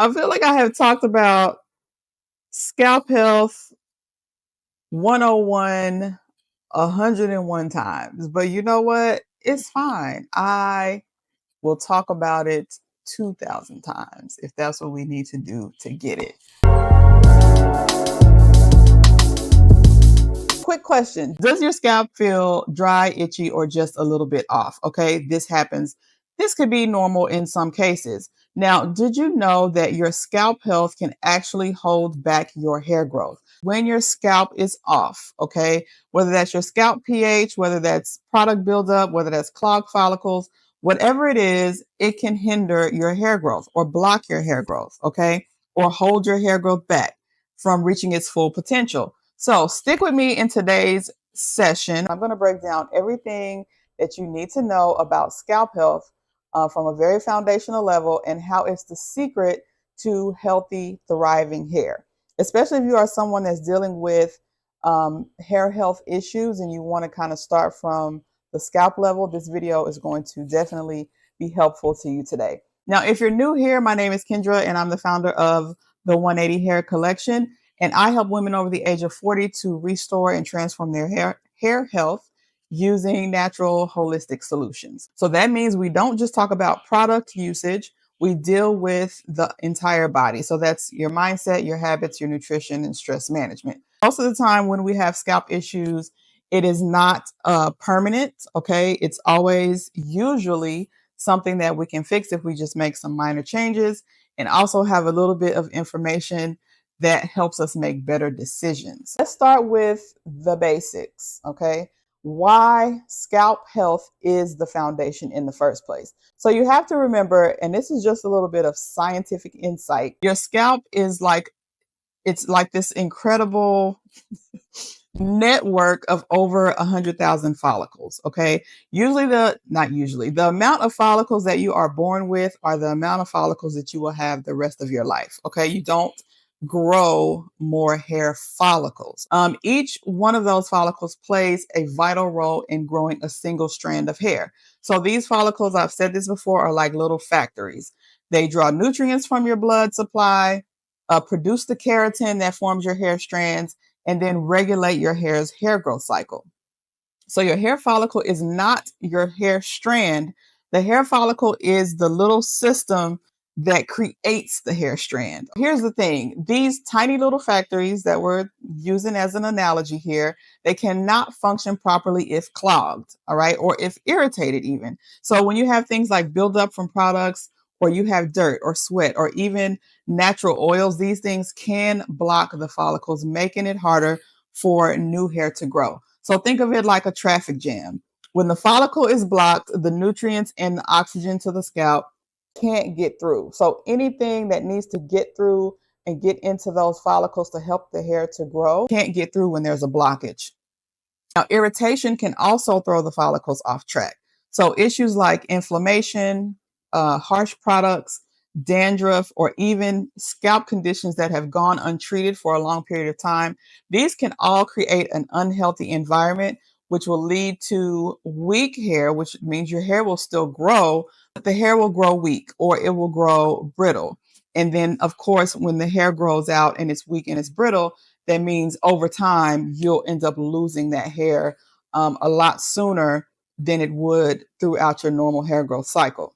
I feel like I have talked about scalp health 101 101 times, but you know what? It's fine. I will talk about it 2,000 times if that's what we need to do to get it. Quick question. Does your scalp feel dry, itchy, or just a little bit off? Okay, this happens. This could be normal in some cases. Now, did you know that your scalp health can actually hold back your hair growth? When your scalp is off, okay, whether that's your scalp pH, whether that's product buildup, whether that's clogged follicles, whatever it is, it can hinder your hair growth or block your hair growth, okay, or hold your hair growth back from reaching its full potential. So stick with me in today's session. I'm going to break down everything that you need to know about scalp health from a very foundational level and how it's the secret to healthy, thriving hair. Especially if you are someone that's dealing with hair health issues and you want to kind of start from the scalp level, this video is going to definitely be helpful to you today. Now, if you're new here, my name is Kendra and I'm the founder of the 180 Hair Collection. And I help women over the age of 40 to restore and transform their hair health using natural holistic solutions. So that means we don't just talk about product usage, we deal with the entire body. So that's your mindset, your habits, your nutrition, and stress management. Most of the time when we have scalp issues, it is not permanent, okay? It's always usually something that we can fix if we just make some minor changes and also have a little bit of information that helps us make better decisions. Let's start with the basics, okay? Why scalp health is the foundation in the first place. So you have to remember, and this is just a little bit of scientific insight, your scalp is like, it's like this incredible network of over 100,000 follicles, okay? Not usually, the amount of follicles that you are born with are the amount of follicles that you will have the rest of your life, okay? You don't grow more hair follicles. Each one of those follicles plays a vital role in growing a single strand of hair. So these follicles, I've said this before, are like little factories. They draw nutrients from your blood supply, produce the keratin that forms your hair strands, and then regulate your hair's hair growth cycle. So your hair follicle is not your hair strand. The hair follicle is the little system that creates the hair strand. Here's the thing. These tiny little factories that we're using as an analogy here, they cannot function properly if clogged, all right, or if irritated even. So when you have things like buildup from products, or you have dirt or sweat or even natural oils, these things can block the follicles, making it harder for new hair to grow. So think of it like a traffic jam. When the follicle is blocked, the nutrients and the oxygen to the scalp can't get through. So anything that needs to get through and get into those follicles to help the hair to grow can't get through when there's a blockage. Now, irritation can also throw the follicles off track. So issues like inflammation, harsh products, dandruff, or even scalp conditions that have gone untreated for a long period of time, these can all create an unhealthy environment, which will lead to weak hair, which means your hair will still grow, but the hair will grow weak or it will grow brittle. And then, of course, when the hair grows out and it's weak and it's brittle, that means over time, you'll end up losing that hair a lot sooner than it would throughout your normal hair growth cycle.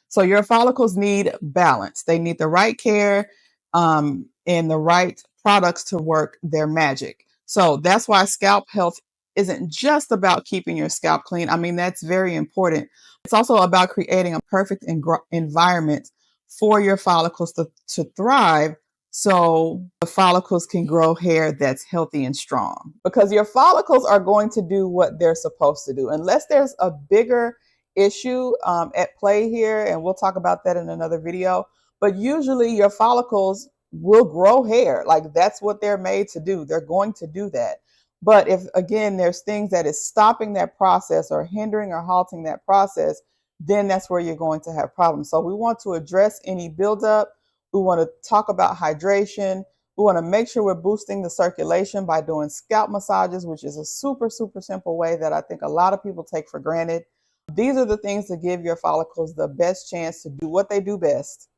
So your follicles need balance. They need the right care and the right products to work their magic. So that's why scalp health isn't just about keeping your scalp clean. I mean, that's very important. It's also about creating a perfect environment for your follicles to thrive, so the follicles can grow hair that's healthy and strong. Because your follicles are going to do what they're supposed to do. Unless there's a bigger issue at play here, and we'll talk about that in another video. But usually your follicles will grow hair. Like that's what they're made to do. They're going to do that. But if, again, there's things that is stopping that process or hindering or halting that process, then that's where you're going to have problems. So we want to address any buildup. We want to talk about hydration. We want to make sure we're boosting the circulation by doing scalp massages, which is a super, super simple way that I think a lot of people take for granted. These are the things that give your follicles the best chance to do what they do best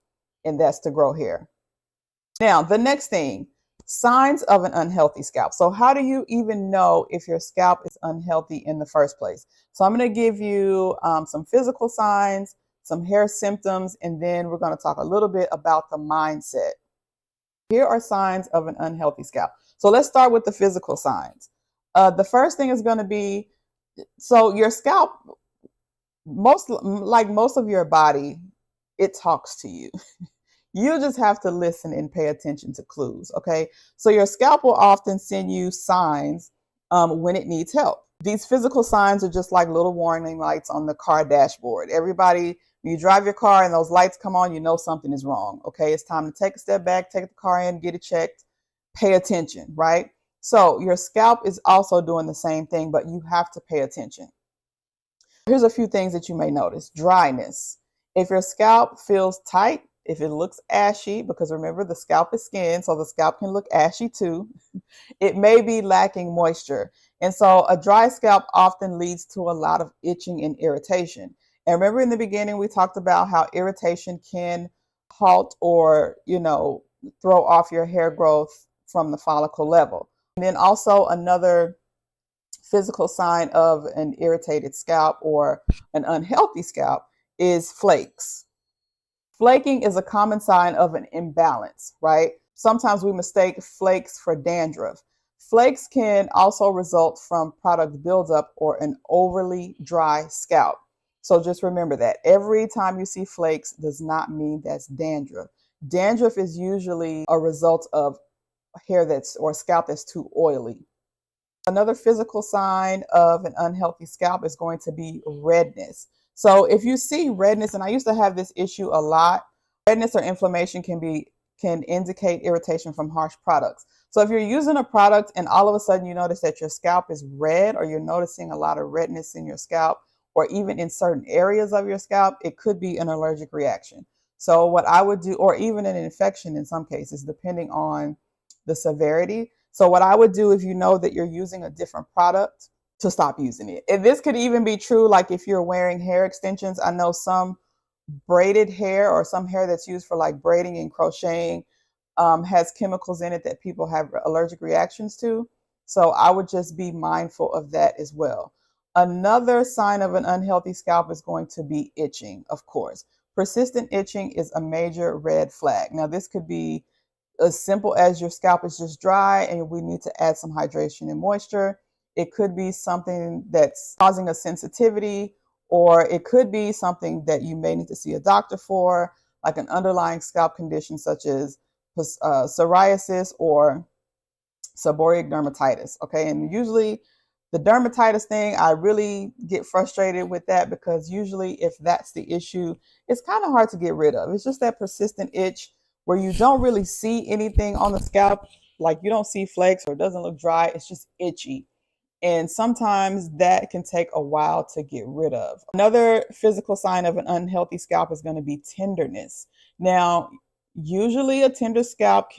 and that's to grow hair. Now, the next thing, signs of an unhealthy scalp. So how do you even know if your scalp is unhealthy in the first place? So I'm going to give you some physical signs, some hair symptoms, and then we're going to talk a little bit about the mindset. Here are signs of an unhealthy scalp. So let's start with the physical signs. The first thing is going to be, so your scalp, most of your body, it talks to you. You just have to listen and pay attention to clues, okay? So your scalp will often send you signs when it needs help. These physical signs are just like little warning lights on the car dashboard. Everybody, when you drive your car and those lights come on, you know something is wrong, okay? It's time to take a step back, take the car in, get it checked, pay attention, right? So your scalp is also doing the same thing, but you have to pay attention. Here's a few things that you may notice. Dryness. If your scalp feels tight, if it looks ashy, because remember the scalp is skin, so the scalp can look ashy too, it may be lacking moisture. And so a dry scalp often leads to a lot of itching and irritation. And remember in the beginning, we talked about how irritation can halt or, throw off your hair growth from the follicle level. And then also another physical sign of an irritated scalp or an unhealthy scalp is flakes. Flaking is a common sign of an imbalance, right? Sometimes we mistake flakes for dandruff. Flakes can also result from product buildup or an overly dry scalp. So just remember that every time you see flakes does not mean that's dandruff. Dandruff is usually a result of hair or scalp that's too oily. Another physical sign of an unhealthy scalp is going to be redness. So if you see redness, and I used to have this issue a lot, redness or inflammation can indicate irritation from harsh products. So if you're using a product and all of a sudden you notice that your scalp is red, or you're noticing a lot of redness in your scalp, or even in certain areas of your scalp, it could be an allergic reaction. So what I would do, or even an infection in some cases, depending on the severity. So what I would do if you know that you're using a different product, to stop using it. And this could even be true like if you're wearing hair extensions. I know some braided hair or some hair that's used for like braiding and crocheting has chemicals in it that people have allergic reactions to. So I would just be mindful of that as well. Another sign of an unhealthy scalp is going to be itching, of course. Persistent itching is a major red flag. Now, this could be as simple as your scalp is just dry and we need to add some hydration and moisture. It could be something that's causing a sensitivity, or it could be something that you may need to see a doctor for, like an underlying scalp condition such as psoriasis or seborrheic dermatitis. Okay, and usually the dermatitis thing, I really get frustrated with that because usually if that's the issue, it's kind of hard to get rid of. It's just that persistent itch where you don't really see anything on the scalp, like you don't see flakes or it doesn't look dry, it's just itchy. And sometimes that can take a while to get rid of. Another physical sign of an unhealthy scalp is going to be tenderness. Now, usually a tender scalp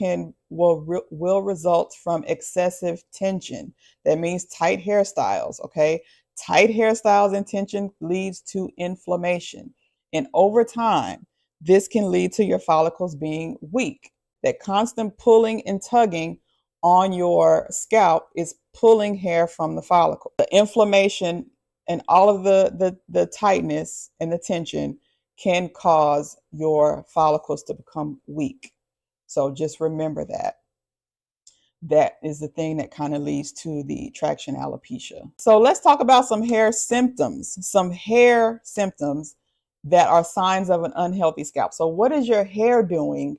will result from excessive tension. That means tight hairstyles, okay? Tight hairstyles and tension leads to inflammation. And over time, this can lead to your follicles being weak. That constant pulling and tugging on your scalp is pulling hair from the follicle. The inflammation and all of the tightness and the tension can cause your follicles to become weak. So just remember that. That is the thing that kind of leads to the traction alopecia. So let's talk about some hair symptoms that are signs of an unhealthy scalp. So what is your hair doing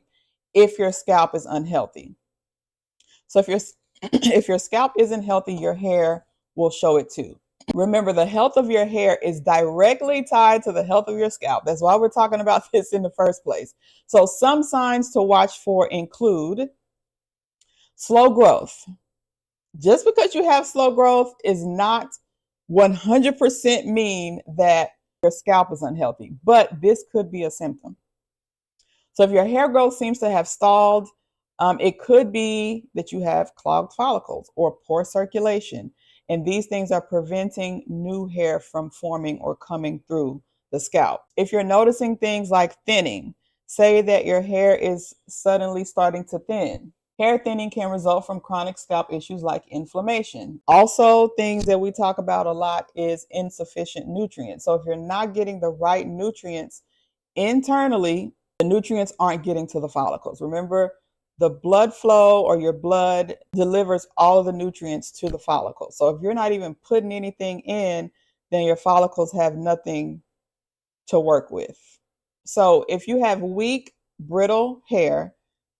if your scalp is unhealthy? So if your scalp isn't healthy, your hair will show it too. Remember, the health of your hair is directly tied to the health of your scalp. That's why we're talking about this in the first place. So some signs to watch for include slow growth. Just because you have slow growth is not 100% mean that your scalp is unhealthy, but this could be a symptom. So if your hair growth seems to have stalled, it could be that you have clogged follicles or poor circulation. And these things are preventing new hair from forming or coming through the scalp. If you're noticing things like thinning, Say that your hair is suddenly starting to thin. Hair thinning can result from chronic scalp issues like inflammation. Also, things that we talk about a lot is insufficient nutrients. So if you're not getting the right nutrients internally, the nutrients aren't getting to the follicles. Remember, the blood flow or your blood delivers all of the nutrients to the follicles. So if you're not even putting anything in, then your follicles have nothing to work with. So if you have weak, brittle hair,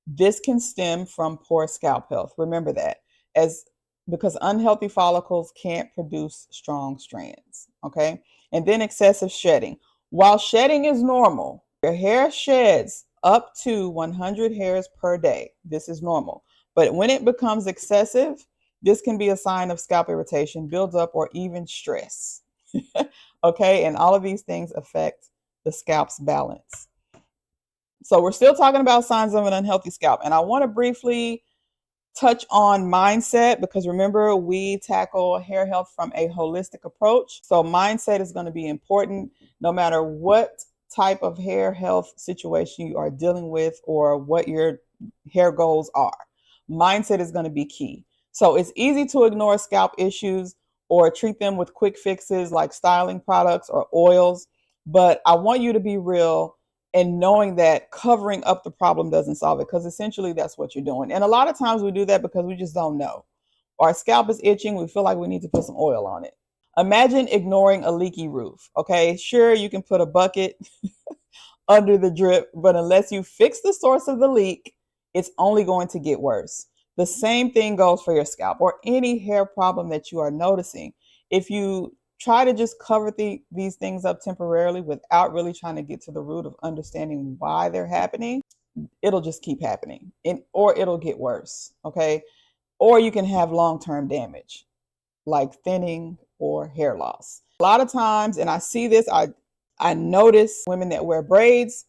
this can stem from poor scalp health. Remember that, as because unhealthy follicles can't produce strong strands. Okay. And then excessive shedding. While shedding is normal, your hair sheds up to 100 hairs per day. This is normal. But when it becomes excessive, this can be a sign of scalp irritation, buildup, or even stress. Okay. And all of these things affect the scalp's balance. So we're still talking about signs of an unhealthy scalp. And I want to briefly touch on mindset, because remember, we tackle hair health from a holistic approach. So mindset is going to be important no matter what type of hair health situation you are dealing with or what your hair goals are. Mindset is going to be key. So it's easy to ignore scalp issues or treat them with quick fixes like styling products or oils. But I want you to be real and knowing that covering up the problem doesn't solve it, because essentially that's what you're doing. And a lot of times we do that because we just don't know. Our scalp is itching. We feel like we need to put some oil on it. Imagine ignoring a leaky roof. Okay, sure, you can put a bucket under the drip, but unless you fix the source of the leak, it's only going to get worse. The same thing goes for your scalp or any hair problem that you are noticing. If you try to just cover these things up temporarily without really trying to get to the root of understanding why they're happening, it'll just keep happening, or it'll get worse. Okay. Or you can have long-term damage like thinning or hair loss. A lot of times, and I see this, I notice women that wear braids,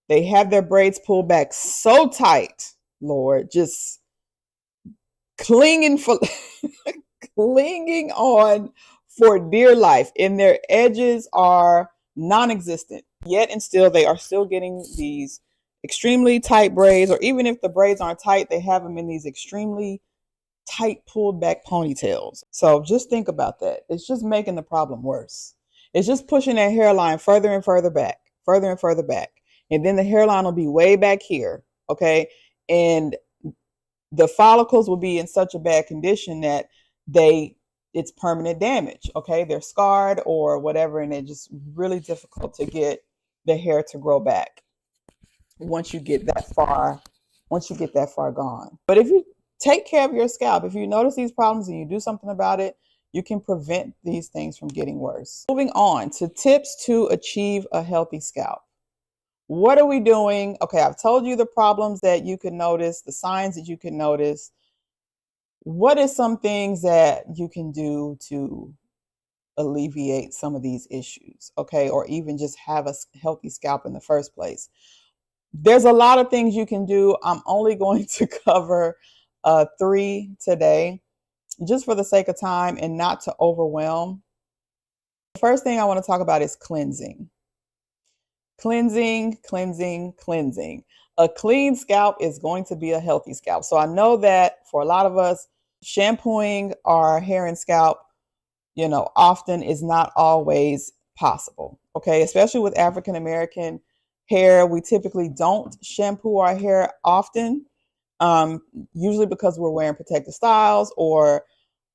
they have their braids pulled back so tight, Lord, just clinging for clinging on for dear life, and their edges are non-existent. Yet and still, they are still getting these extremely tight braids, or even if the braids aren't tight, they have them in these extremely tight pulled back ponytails. So just think about that. It's just making the problem worse. It's just pushing that hairline further and further back, further and further back. And then the hairline will be way back here. Okay. And the follicles will be in such a bad condition that it's permanent damage. Okay. They're scarred or whatever. And it's just really difficult to get the hair to grow back once you get that far gone. But if you take care of your scalp, if you notice these problems and you do something about it, you can prevent these things from getting worse. Moving on to tips to achieve a healthy scalp. What are we doing? Okay, I've told you the problems that you can notice, the signs that you can notice. What are some things that you can do to alleviate some of these issues? Okay, or even just have a healthy scalp in the first place. There's a lot of things you can do. I'm only going to cover 3 today, just for the sake of time and not to overwhelm. The first thing I want to talk about is cleansing. Cleansing, cleansing, cleansing. A clean scalp is going to be a healthy scalp. So I know that for a lot of us, shampooing our hair and scalp, often is not always possible. Okay, especially with African American hair, we typically don't shampoo our hair often. Usually because we're wearing protective styles, or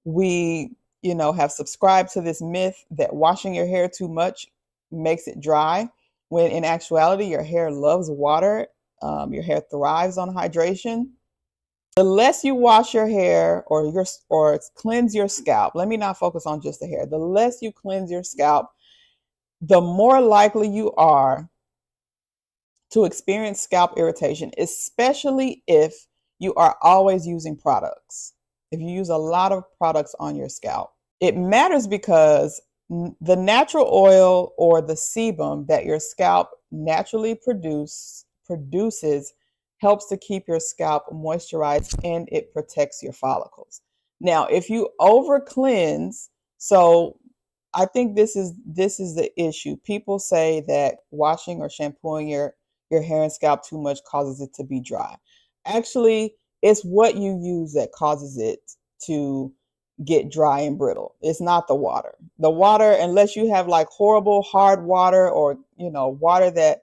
we, have subscribed to this myth that washing your hair too much makes it dry, when in actuality, your hair loves water. Your hair thrives on hydration. The less you wash your hair or cleanse your scalp, let me not focus on just the hair. The less you cleanse your scalp, the more likely you are to experience scalp irritation, especially if you are always using products. If you use a lot of products on your scalp, it matters because the natural oil or the sebum that your scalp naturally produces helps to keep your scalp moisturized, and it protects your follicles. Now, if you over cleanse, so I think this is the issue. People say that washing or shampooing your your hair and scalp too much causes it to be dry. Actually, it's what you use that causes it to get dry and brittle. It's not the water. The water, unless you have like horrible hard water, or water that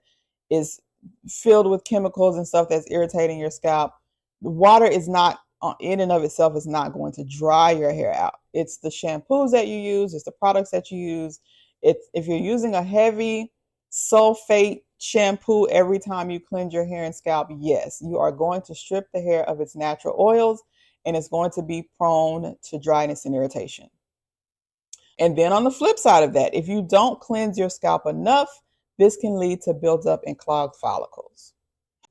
is filled with chemicals and stuff that's irritating your scalp, the water is not in and of itself is not going to dry your hair out. It's the shampoos that you use, it's the products that you use. It's if you're using a heavy sulfate shampoo every time you cleanse your hair and scalp, yes, you are going to strip the hair of its natural oils, and it's going to be prone to dryness and irritation. And then on the flip side of that, if you don't cleanse your scalp enough, this can lead to buildup and clogged follicles.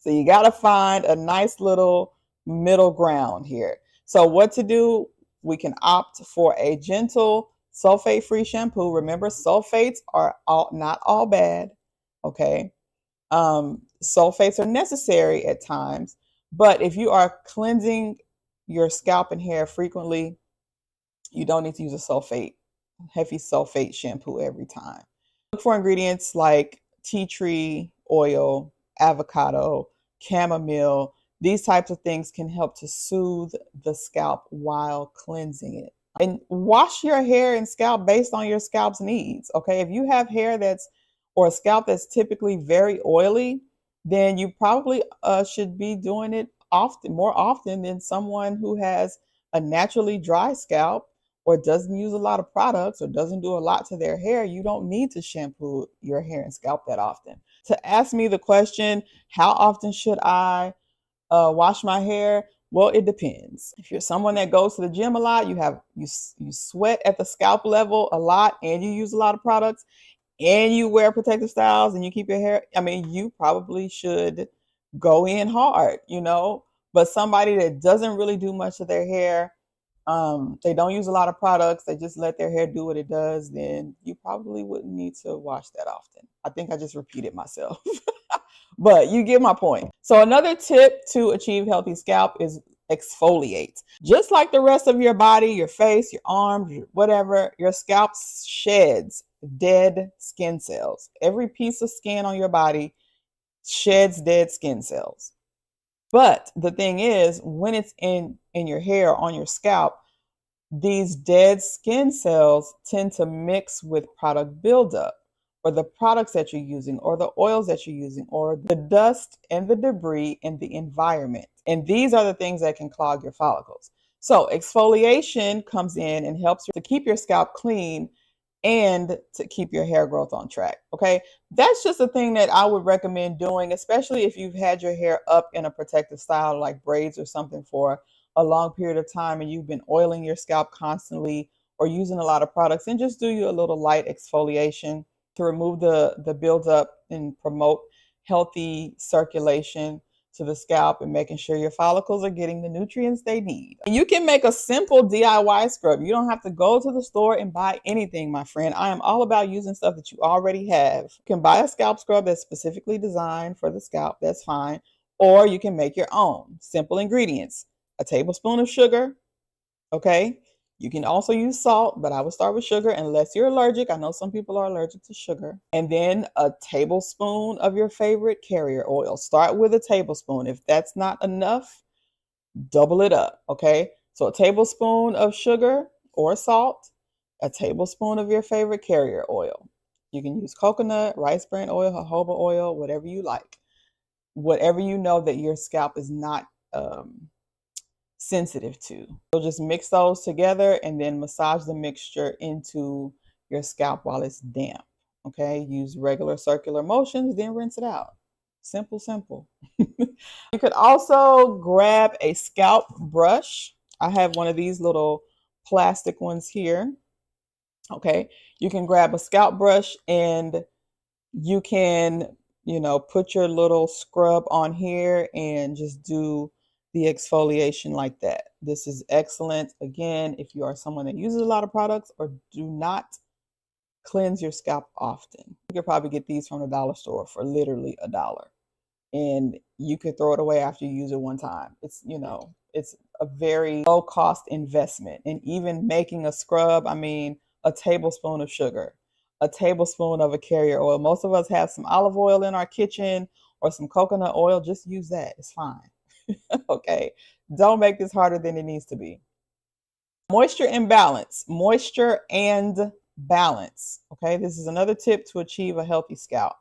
So you got to find a nice little middle ground here. So what to do? We can opt for a gentle sulfate-free shampoo. Remember, sulfates are not all bad, okay? Sulfates are necessary at times, but if you are cleansing your scalp and hair frequently, you don't need to use a heavy sulfate shampoo every time. Look for ingredients like tea tree oil, avocado, chamomile. These types of things can help to soothe the scalp while cleansing it. And wash your hair and scalp based on your scalp's needs. Okay, if you have hair or a scalp that's typically very oily, then you probably should be doing it more often than someone who has a naturally dry scalp or doesn't use a lot of products or doesn't do a lot to their hair. You don't need to shampoo your hair and scalp that often. To ask me the question, how often should I wash my hair? Well, it depends. If you're someone that goes to the gym a lot, you sweat at the scalp level a lot, and you use a lot of products, and you wear protective styles, and you keep your hair, you probably should go in hard, But somebody that doesn't really do much to their hair, they don't use a lot of products, they just let their hair do what it does, then you probably wouldn't need to wash that often. I think I just repeated myself. But you get my point. So another tip to achieve healthy scalp is exfoliate. Just like the rest of your body, your face, your arms, whatever, your scalp sheds dead skin cells. Every piece of skin on your body sheds dead skin cells. But the thing is, when it's in your hair, on your scalp, these dead skin cells tend to mix with product buildup, or the products that you're using, or the oils that you're using, or the dust and the debris in the environment. And these are the things that can clog your follicles. So exfoliation comes in and helps to keep your scalp clean and to keep your hair growth on track. Okay, that's just a thing that I would recommend doing, especially if you've had your hair up in a protective style like braids or something for a long period of time, and you've been oiling your scalp constantly or using a lot of products. And just do you a little light exfoliation to remove the buildup and promote healthy circulation to the scalp, and making sure your follicles are getting the nutrients they need. And you can make a simple DIY scrub. You don't have to go to the store and buy anything, my friend. I am all about using stuff that you already have. You can buy a scalp scrub that's specifically designed for the scalp, that's fine. Or you can make your own. Simple ingredients: a tablespoon of sugar, okay? You can also use salt, but I would start with sugar unless you're allergic. I know some people are allergic to sugar. And then a tablespoon of your favorite carrier oil. Start with a tablespoon. If that's not enough, double it up, okay? So a tablespoon of sugar or salt, a tablespoon of your favorite carrier oil. You can use coconut, rice bran oil, jojoba oil, whatever you like. Whatever you know that your scalp is not sensitive to. So just mix those together and then massage the mixture into your scalp while it's damp. Okay, use regular circular motions, then rinse it out. Simple, simple. You could also grab a scalp brush. I have one of these little plastic ones here. Okay, you can grab a scalp brush and you can, put your little scrub on here and just do the exfoliation like that. This is excellent. Again, if you are someone that uses a lot of products or do not cleanse your scalp often, you could probably get these from the dollar store for literally $1. And you could throw it away after you use it one time. It's a very low cost investment. And even making a scrub, a tablespoon of sugar, a tablespoon of a carrier oil. Most of us have some olive oil in our kitchen, or some coconut oil, just use that. It's fine. Okay. Don't make this harder than it needs to be. Moisture imbalance. Moisture and balance. Okay. This is another tip to achieve a healthy scalp.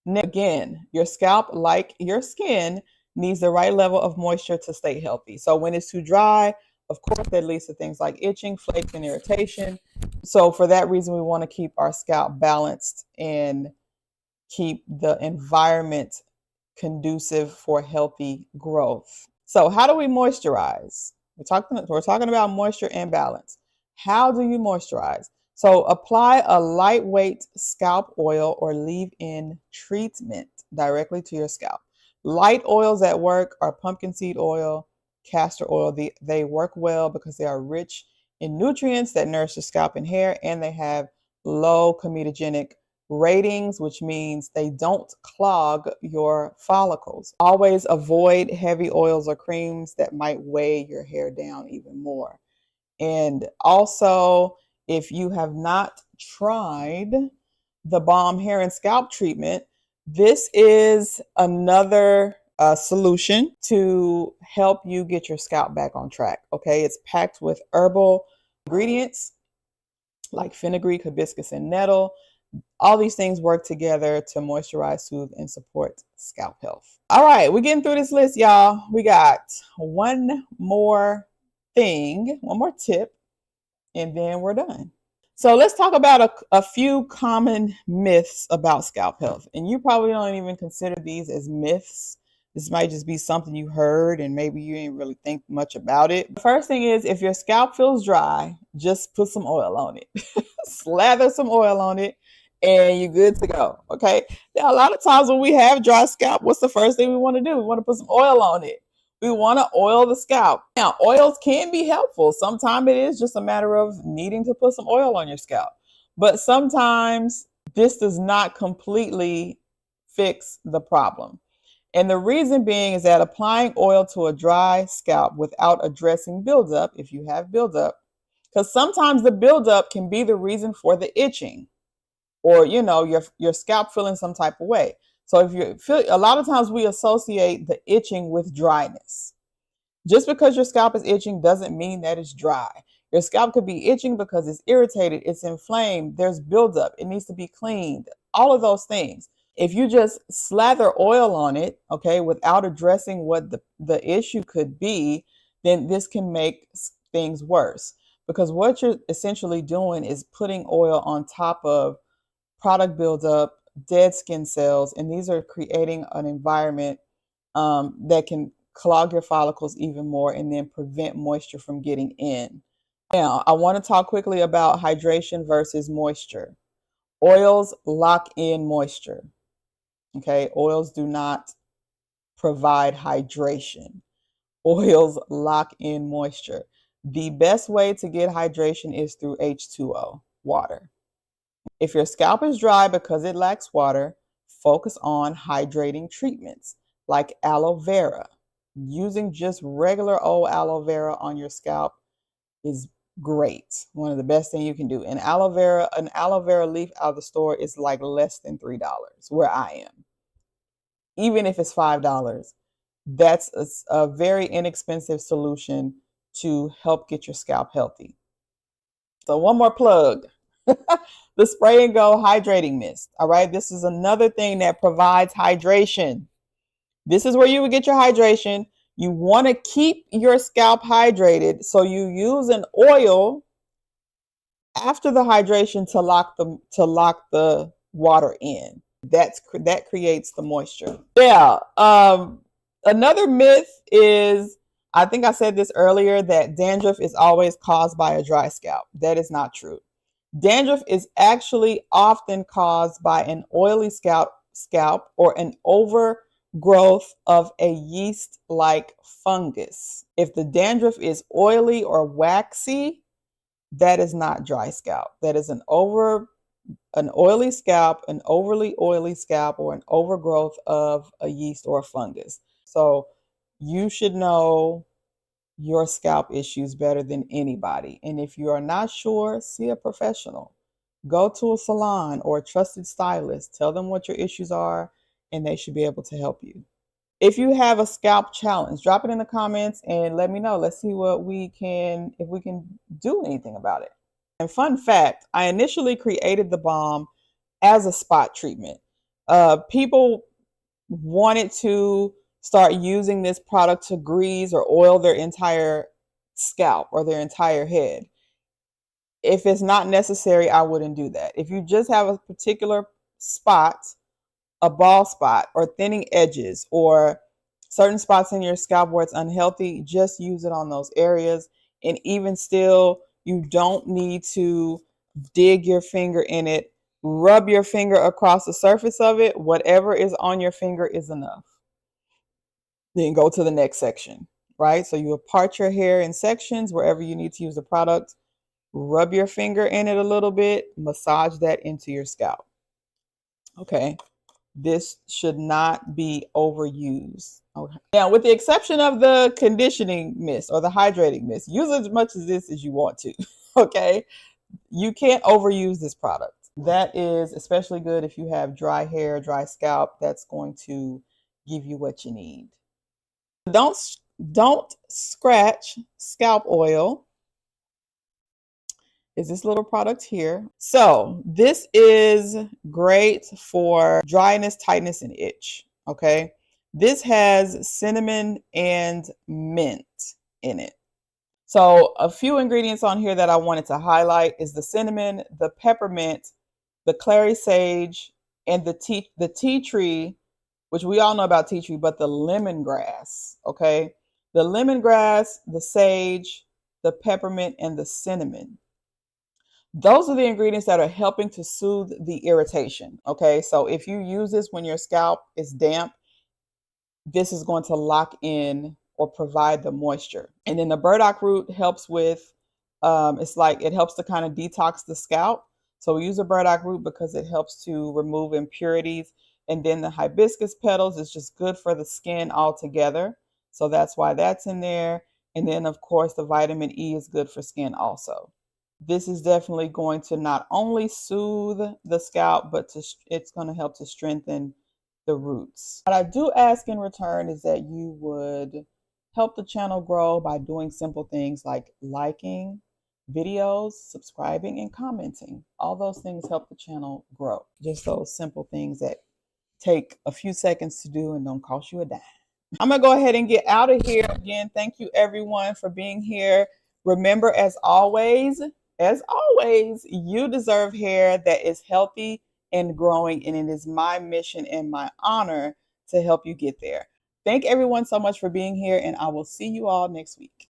Now, again, your scalp, like your skin, needs the right level of moisture to stay healthy. So when it's too dry, of course, that leads to things like itching, flakes, and irritation. So for that reason, we want to keep our scalp balanced and keep the environment conducive for healthy growth. So how do we moisturize? We're talking about moisture and balance. How do you moisturize? So apply a lightweight scalp oil or leave-in treatment directly to your scalp. Light oils that work are pumpkin seed oil, castor oil. They work well because they are rich in nutrients that nourish the scalp and hair, and they have low comedogenic ratings, which means they don't clog your follicles. Always avoid heavy oils or creams that might weigh your hair down even more. And also, if you have not tried the Balm Hair and Scalp Treatment, this is another solution to help you get your scalp back on track. Okay, it's packed with herbal ingredients like fenugreek, hibiscus, and nettle. All these things work together to moisturize, soothe, and support scalp health. All right, we're getting through this list, y'all. We got one more thing, one more tip, and then we're done. So let's talk about a few common myths about scalp health. And you probably don't even consider these as myths. This might just be something you heard and maybe you didn't really think much about it. The first thing is, if your scalp feels dry, just put some oil on it. Slather some oil on it and you're good to go. Okay. Now, a lot of times when we have dry scalp, what's the first thing we want to do? We want to put some oil on it. We want to oil the scalp. Now, oils can be helpful. Sometimes it is just a matter of needing to put some oil on your scalp. But sometimes this does not completely fix the problem. And the reason being is that applying oil to a dry scalp without addressing buildup, if you have buildup, because sometimes the buildup can be the reason for the itching or, you know, your scalp feeling some type of way. So if you feel, a lot of times we associate the itching with dryness. Just because your scalp is itching doesn't mean that it's dry. Your scalp could be itching because it's irritated, it's inflamed, there's buildup, it needs to be cleaned, all of those things. If you just slather oil on it, okay, without addressing what the issue could be, then this can make things worse. Because what you're essentially doing is putting oil on top of product buildup, dead skin cells, and these are creating an environment that can clog your follicles even more and then prevent moisture from getting in. Now, I want to talk quickly about hydration versus moisture. Oils lock in moisture. Okay, oils do not provide hydration. Oils lock in moisture. The best way to get hydration is through H2O, water. If your scalp is dry because it lacks water, focus on hydrating treatments like aloe vera. Using just regular old aloe vera on your scalp is great. One of the best things you can do. And an aloe vera leaf out of the store is like less than $3 where I am. Even if it's $5, that's a very inexpensive solution to help get your scalp healthy. So one more plug. The Spray and Go Hydrating Mist. All right, this is another thing that provides hydration. This is where you would get your hydration. You want to keep your scalp hydrated, so you use an oil after the hydration to lock the water in. That creates the moisture. Yeah. Another myth is, I think I said this earlier, that dandruff is always caused by a dry scalp. That is not true. Dandruff is actually often caused by an oily scalp or an overgrowth of a yeast-like fungus. If the dandruff is oily or waxy, that is not dry scalp. That is an oily scalp, an overly oily scalp, or an overgrowth of a yeast or a fungus. So you should know your scalp issues better than anybody. And if you are not sure, see a professional. Go to a salon or a trusted stylist. Tell them what your issues are and they should be able to help you. If you have a scalp challenge, drop it in the comments and let me know. Let's see what if we can do anything about it. And fun fact, I initially created the balm as a spot treatment. People wanted to start using this product to grease or oil their entire scalp or their entire head. If it's not necessary, I wouldn't do that. If you just have a particular spot, a bald spot or thinning edges or certain spots in your scalp where it's unhealthy, just use it on those areas. And even still, you don't need to dig your finger in it. Rub your finger across the surface of it. Whatever is on your finger is enough. Then go to the next section, right? So you part your hair in sections wherever you need to use the product. Rub your finger in it a little bit. Massage that into your scalp. Okay. This should not be overused. Okay. Now, with the exception of the conditioning mist or the hydrating mist, use as much of this as you want to. Okay. You can't overuse this product. That is especially good if you have dry hair, dry scalp. That's going to give you what you need. Don't scratch scalp oil. Is this little product here. So this is great for dryness, tightness, and itch. Okay. This has cinnamon and mint in it. So a few ingredients on here that I wanted to highlight is the cinnamon, the peppermint, the clary sage, and the tea tree, which we all know about tea tree, but the lemongrass. Okay. The lemongrass, the sage, the peppermint, and the cinnamon. Those are the ingredients that are helping to soothe the irritation. Okay, so if you use this when your scalp is damp, this is going to lock in or provide the moisture. And then the burdock root helps with, it helps to kind of detox the scalp. So we use the burdock root because it helps to remove impurities. And then the hibiscus petals is just good for the skin altogether. So that's why that's in there. And then, of course, the vitamin E is good for skin also. This is definitely going to not only soothe the scalp, but it's going to help to strengthen the roots. What I do ask in return is that you would help the channel grow by doing simple things like liking videos, subscribing, and commenting. All those things help the channel grow. Just those simple things that take a few seconds to do and don't cost you a dime. I'm going to go ahead and get out of here. Again, thank you everyone for being here. Remember, as always, you deserve hair that is healthy and growing, and it is my mission and my honor to help you get there. Thank everyone so much for being here, and I will see you all next week.